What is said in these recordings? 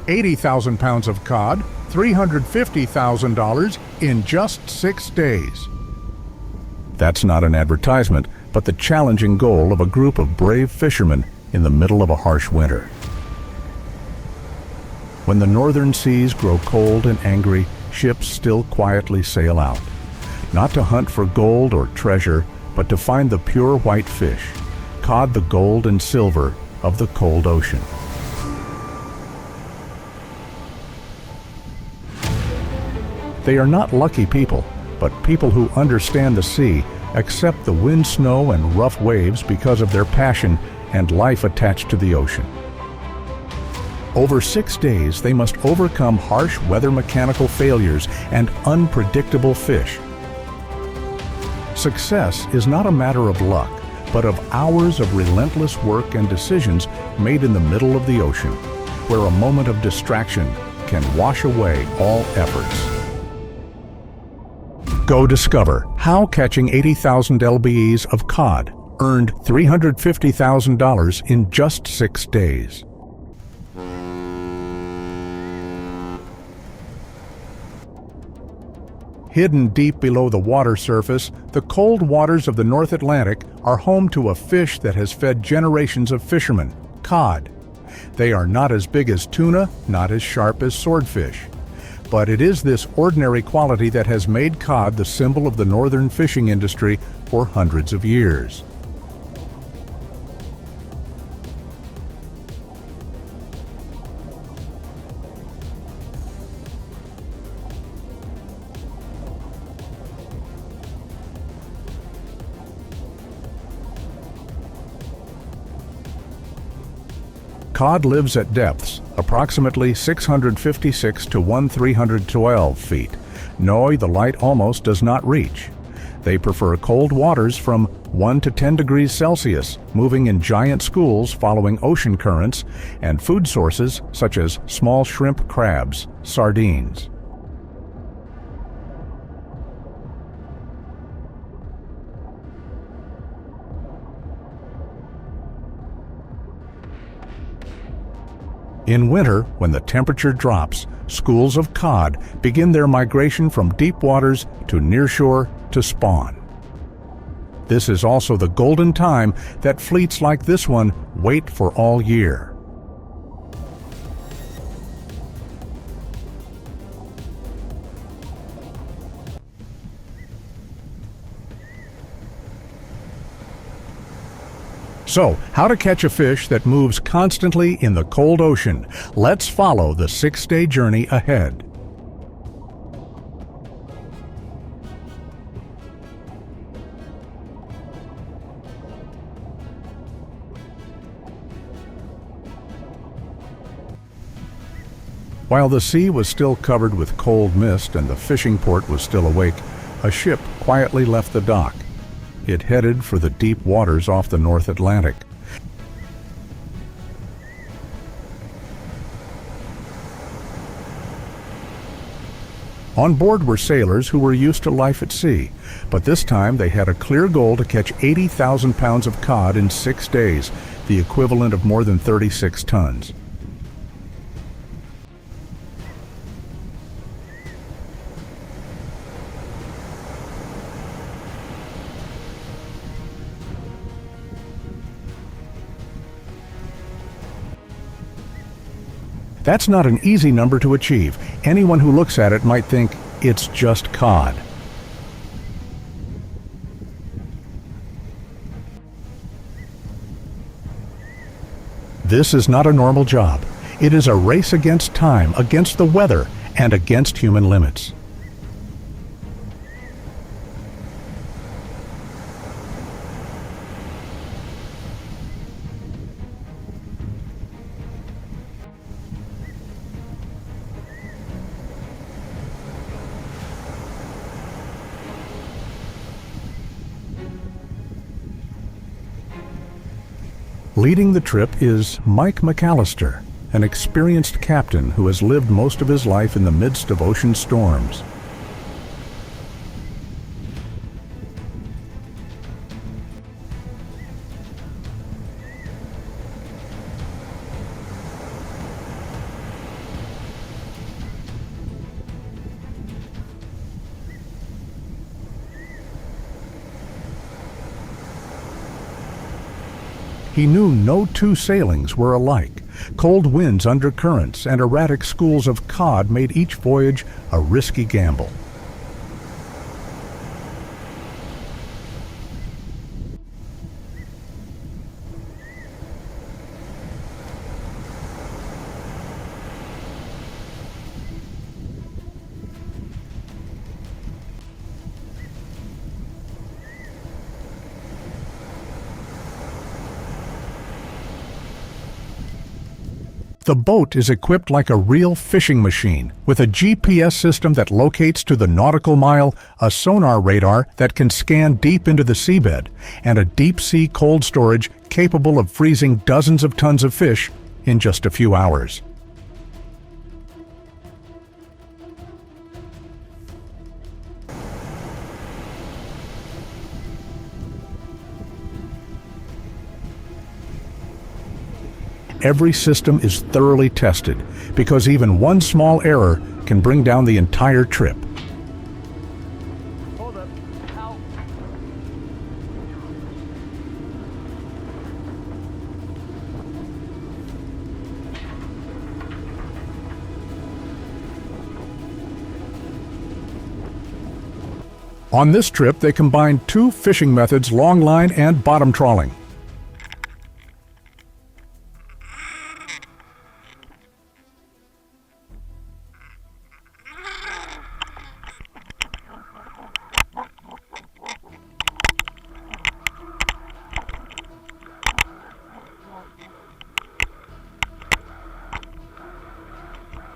80,000 pounds of cod, $350,000 in just 6 days. That's not an advertisement, but the challenging goal of a group of brave fishermen in the middle of a harsh winter. When the northern seas grow cold and angry, ships still quietly sail out, not to hunt for gold or treasure, but to find the pure white fish, cod, the gold and silver of the cold ocean. They are not lucky people, but people who understand the sea, accept the wind, snow, and rough waves because of their passion and life attached to the ocean. Over 6 days, they must overcome harsh weather mechanical failures and unpredictable fish. Success is not a matter of luck, but of hours of relentless work and decisions made in the middle of the ocean, where a moment of distraction can wash away all efforts. Go discover how catching 80,000 lbs of cod earned $350,000 in just 6 days. Hidden deep below the water surface, the cold waters of the North Atlantic are home to a fish that has fed generations of fishermen, cod. They are not as big as tuna, not as sharp as swordfish. But it is this ordinary quality that has made cod the symbol of the northern fishing industry for hundreds of years. Cod lives at depths approximately 656 to 1,312 feet. Noi, the light almost does not reach. They prefer cold waters from 1 to 10 degrees Celsius, moving in giant schools following ocean currents, and food sources such as small shrimp, crabs, sardines. In winter, when the temperature drops, schools of cod begin their migration from deep waters to nearshore to spawn. This is also the golden time that fleets like this one wait for all year. So, how to catch a fish that moves constantly in the cold ocean? Let's follow the 6-day journey ahead. While the sea was still covered with cold mist and the fishing port was still awake, a ship quietly left the dock. It headed for the deep waters off the North Atlantic. On board were sailors who were used to life at sea, but this time they had a clear goal to catch 80,000 pounds of cod in 6 days, the equivalent of more than 36 tons. That's not an easy number to achieve. Anyone who looks at it might think it's just cod. This is not a normal job. It is a race against time, against the weather, and against human limits. Leading the trip is Mike McAllister, an experienced captain who has lived most of his life in the midst of ocean storms. He knew no two sailings were alike. Cold winds, undercurrents, and erratic schools of cod made each voyage a risky gamble. The boat is equipped like a real fishing machine, with a GPS system that locates to the nautical mile, a sonar radar that can scan deep into the seabed, and a deep-sea cold storage capable of freezing dozens of tons of fish in just a few hours. Every system is thoroughly tested, because even one small error can bring down the entire trip. Hold up. Ow. On this trip, they combined two fishing methods: long line and bottom trawling.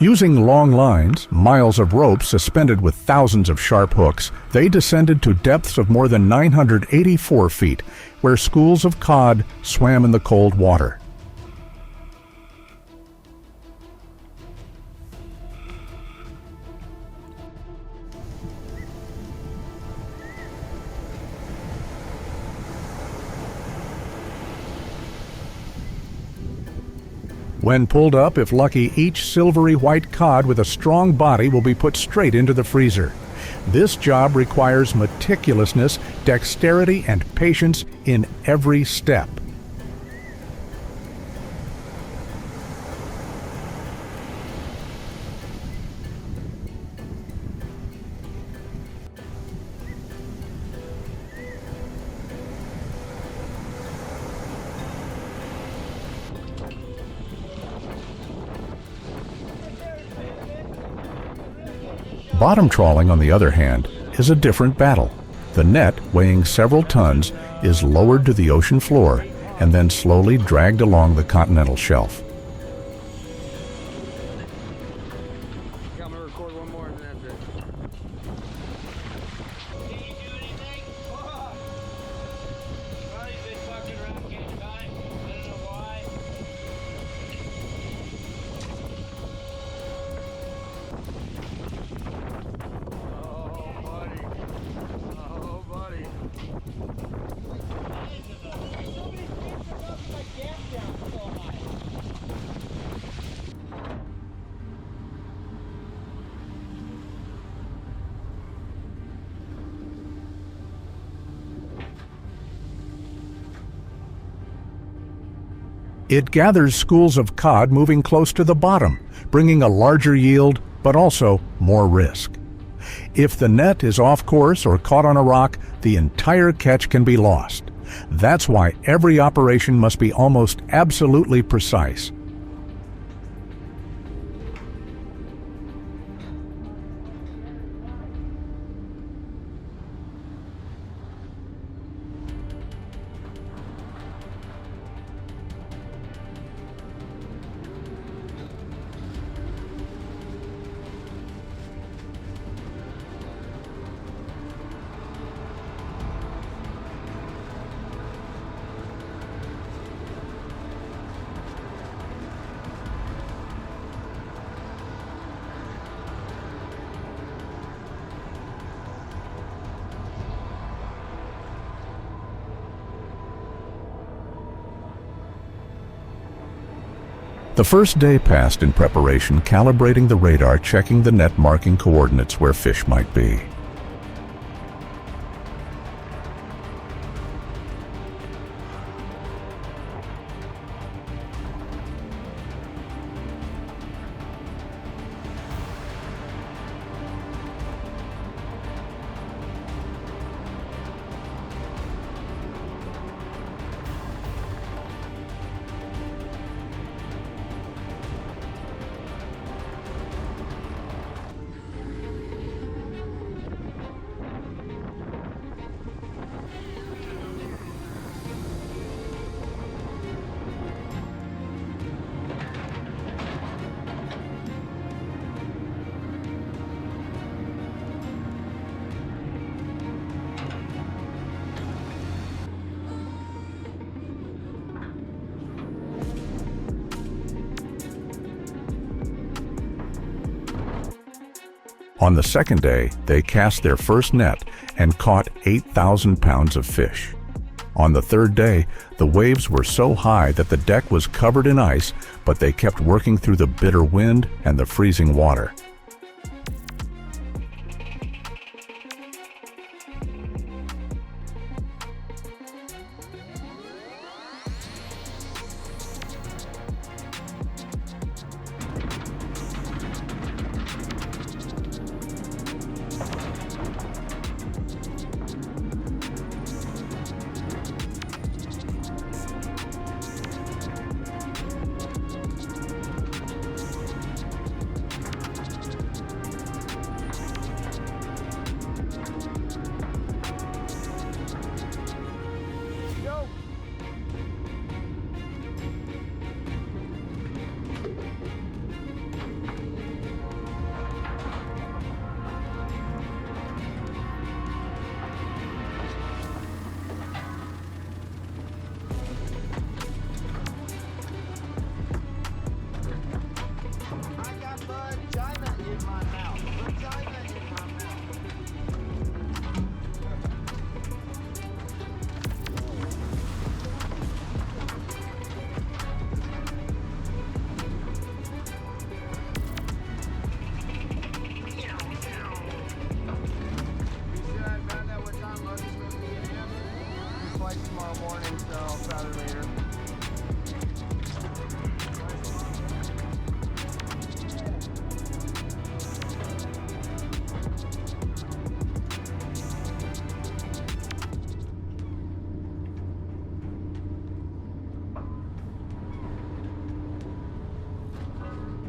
Using long lines, miles of rope suspended with thousands of sharp hooks, they descended to depths of more than 984 feet, where schools of cod swam in the cold water. When pulled up, if lucky, each silvery white cod with a strong body will be put straight into the freezer. This job requires meticulousness, dexterity, and patience in every step. Bottom trawling, on the other hand, is a different battle. The net, weighing several tons, is lowered to the ocean floor and then slowly dragged along the continental shelf. I'm gonna record one more and then that's it. Can you do anything? Well, he's been fucking around getting caught. I don't know why. Oh, buddy. It gathers schools of cod moving close to the bottom, bringing a larger yield, but also more risk. If the net is off course or caught on a rock, the entire catch can be lost. That's why every operation must be almost absolutely precise. The first day passed in preparation, calibrating the radar, checking the net, marking coordinates where fish might be. On the second day, they cast their first net and caught 8,000 pounds of fish. On the third day, the waves were so high that the deck was covered in ice, but they kept working through the bitter wind and the freezing water. Tomorrow morning, so I'll start it later.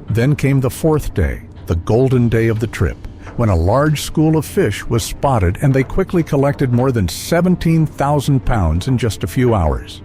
Then came the fourth day, the golden day of the trip, when a large school of fish was spotted and they quickly collected more than 17,000 pounds in just a few hours.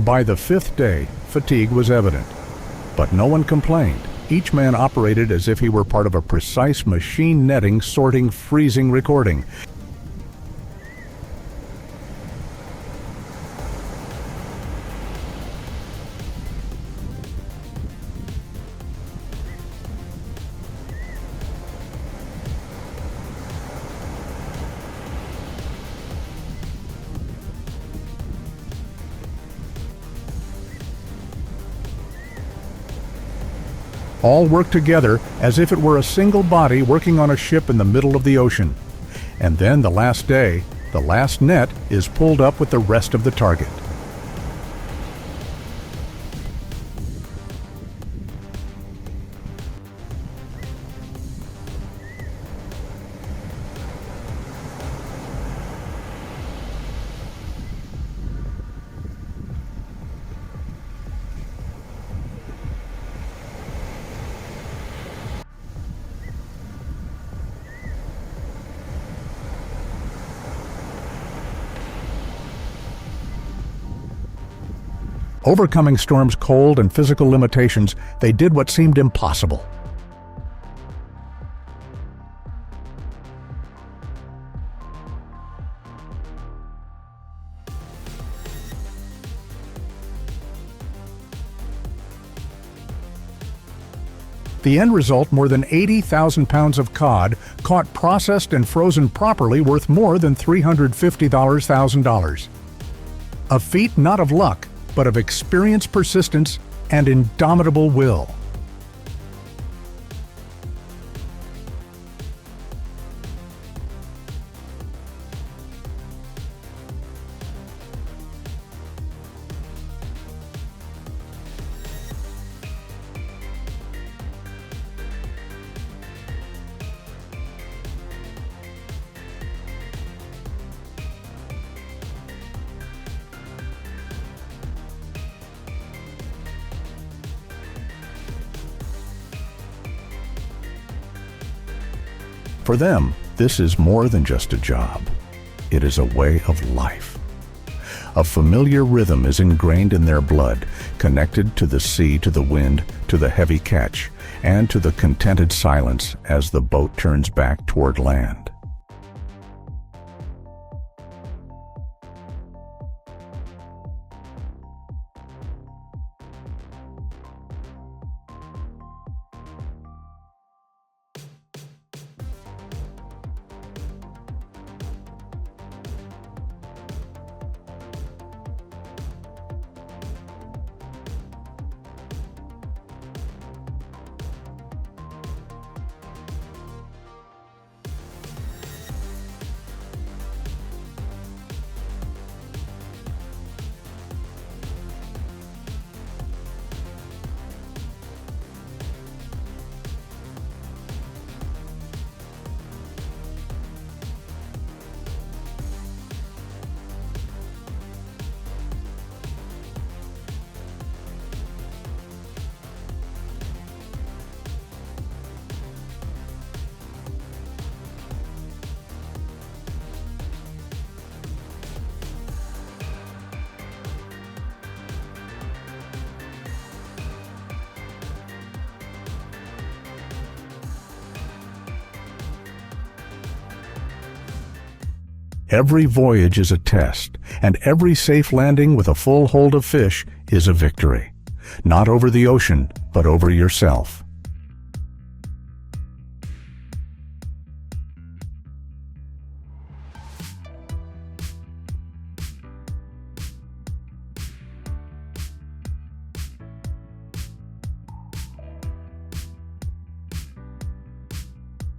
By the fifth day, fatigue was evident. But no one complained. Each man operated as if he were part of a precise machine netting, sorting, freezing, recording. All work together as if it were a single body working on a ship in the middle of the ocean. And then the last day, the last net is pulled up with the rest of the target. Overcoming Storm's cold and physical limitations, they did what seemed impossible. The end result, more than 80,000 pounds of cod, caught, processed, and frozen properly, worth more than $350,000. A feat not of luck, but of experience, persistence, and indomitable will. For them, this is more than just a job. It is a way of life. A familiar rhythm is ingrained in their blood, connected to the sea, to the wind, to the heavy catch, and to the contented silence as the boat turns back toward land. Every voyage is a test, and every safe landing with a full hold of fish is a victory. Not over the ocean, but over yourself.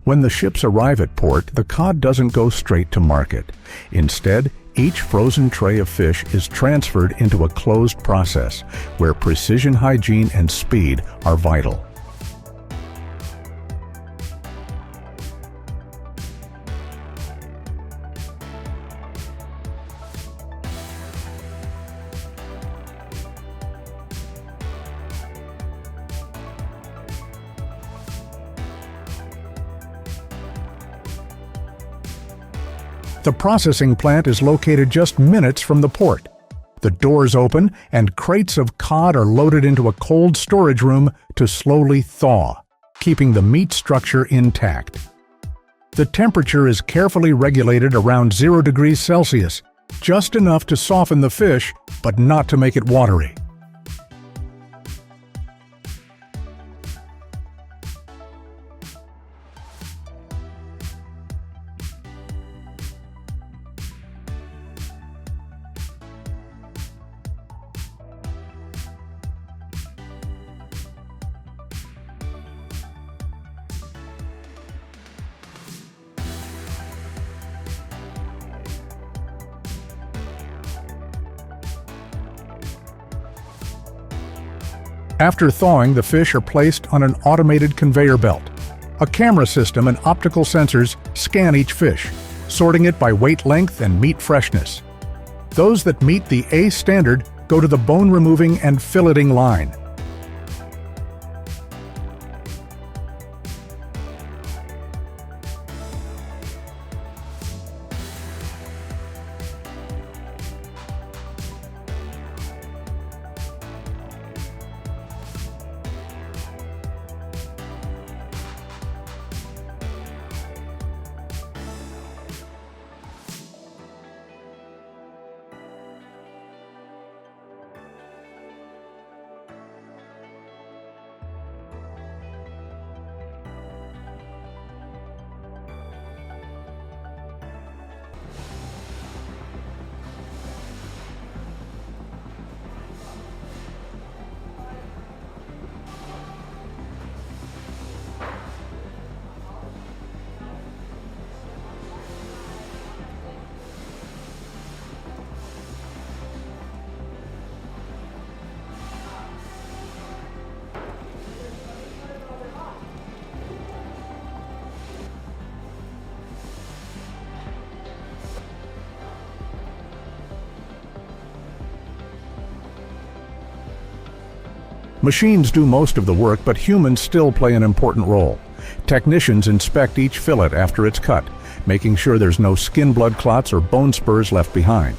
When the ships arrive at port, the cod doesn't go straight to market. Instead, each frozen tray of fish is transferred into a closed process where precision hygiene and speed are vital. The processing plant is located just minutes from the port. The doors open and crates of cod are loaded into a cold storage room to slowly thaw, keeping the meat structure intact. The temperature is carefully regulated around 0 degrees Celsius, just enough to soften the fish, but not to make it watery. After thawing, the fish are placed on an automated conveyor belt. A camera system and optical sensors scan each fish, sorting it by weight, length, and meat freshness. Those that meet the A standard go to the bone-removing and filleting line. Machines do most of the work, but humans still play an important role. Technicians inspect each fillet after it's cut, making sure there's no skin blood clots or bone spurs left behind.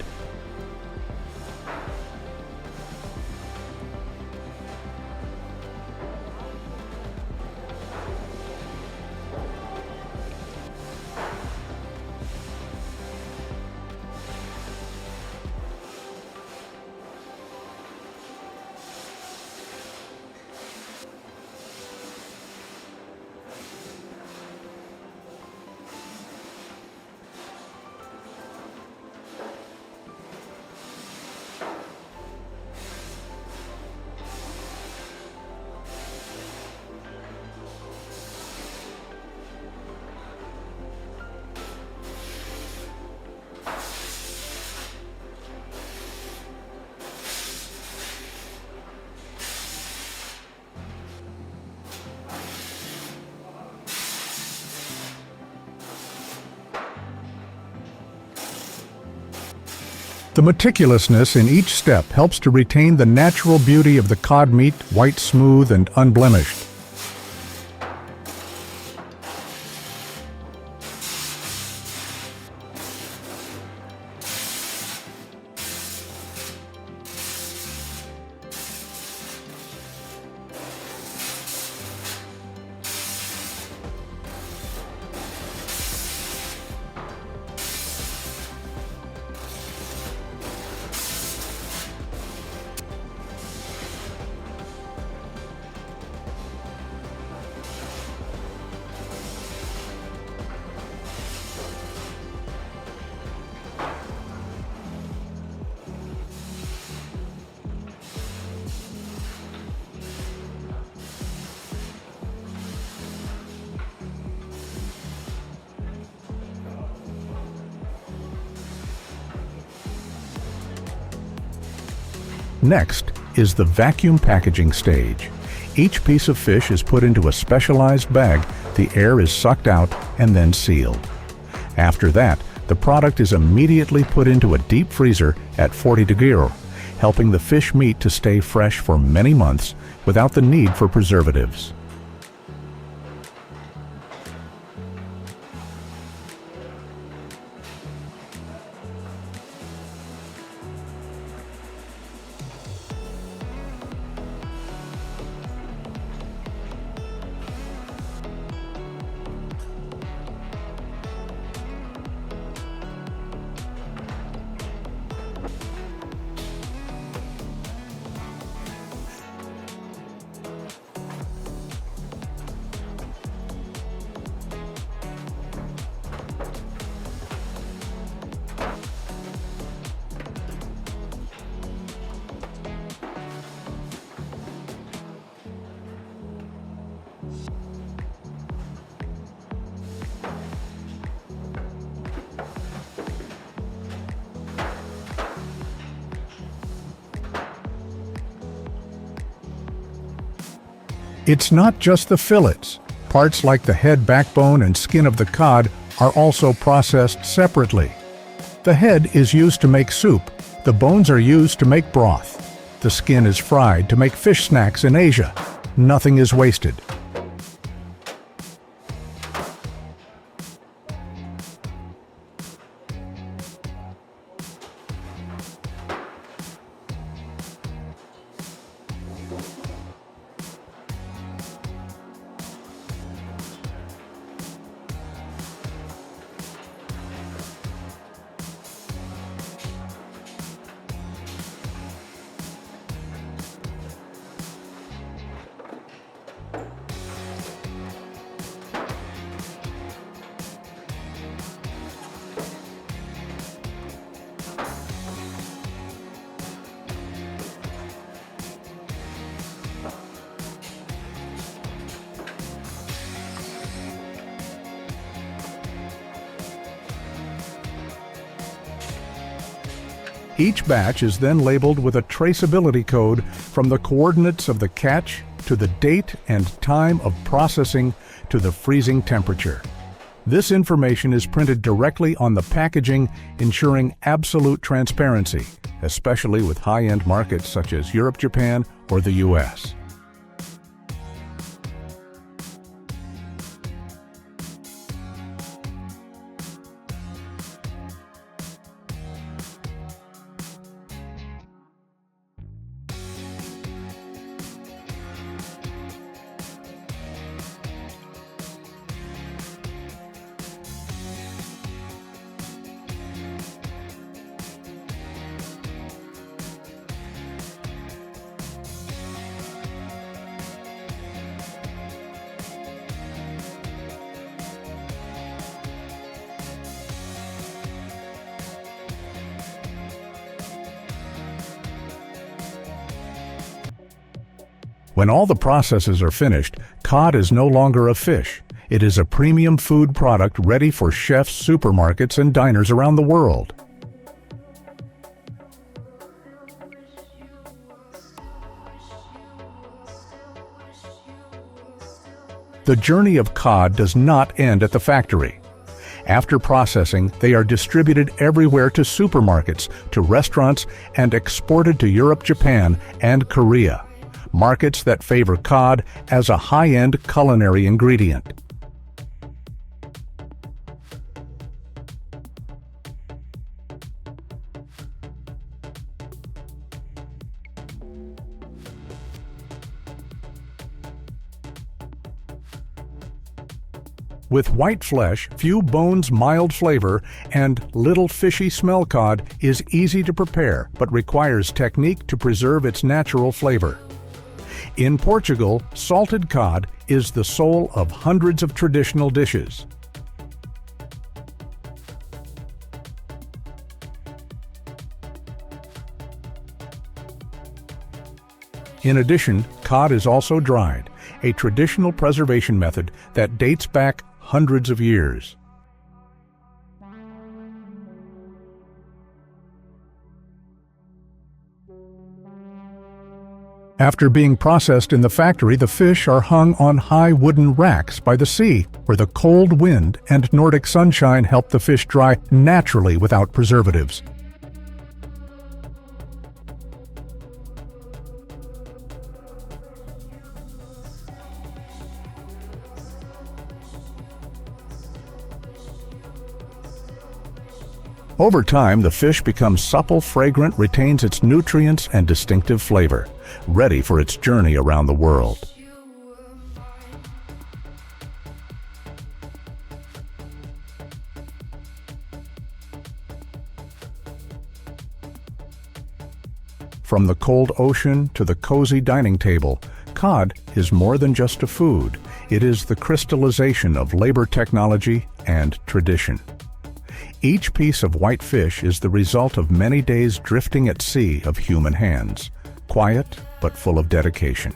The meticulousness in each step helps to retain the natural beauty of the cod meat, white, smooth, and unblemished. Next is the vacuum packaging stage. Each piece of fish is put into a specialized bag, the air is sucked out and then sealed. After that, the product is immediately put into a deep freezer at 40 degrees, helping the fish meat to stay fresh for many months without the need for preservatives. It's not just the fillets. Parts like the head, backbone, and skin of the cod are also processed separately. The head is used to make soup. The bones are used to make broth. The skin is fried to make fish snacks in Asia. Nothing is wasted. Each batch is then labeled with a traceability code from the coordinates of the catch to the date and time of processing to the freezing temperature. This information is printed directly on the packaging, ensuring absolute transparency, especially with high-end markets such as Europe, Japan, or the US. When all the processes are finished, cod is no longer a fish. It is a premium food product ready for chefs, supermarkets, and diners around the world. The journey of cod does not end at the factory. After processing, they are distributed everywhere to supermarkets, to restaurants, and exported to Europe, Japan, and Korea, markets that favor cod as a high-end culinary ingredient. With white flesh, few bones, mild flavor, and little fishy smell, cod is easy to prepare but requires technique to preserve its natural flavor. In Portugal, salted cod is the soul of hundreds of traditional dishes. In addition, cod is also dried, a traditional preservation method that dates back hundreds of years. After being processed in the factory, the fish are hung on high wooden racks by the sea, where the cold wind and Nordic sunshine help the fish dry naturally without preservatives. Over time, the fish becomes supple, fragrant, retains its nutrients and distinctive flavor, ready for its journey around the world. From the cold ocean to the cozy dining table, cod is more than just a food. It is the crystallization of labor, technology, and tradition. Each piece of white fish is the result of many days drifting at sea of human hands, quiet but full of dedication.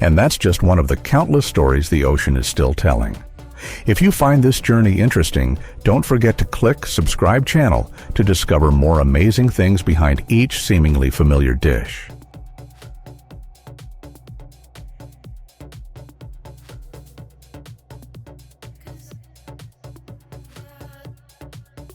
And that's just one of the countless stories the ocean is still telling. If you find this journey interesting, don't forget to click subscribe channel to discover more amazing things behind each seemingly familiar dish.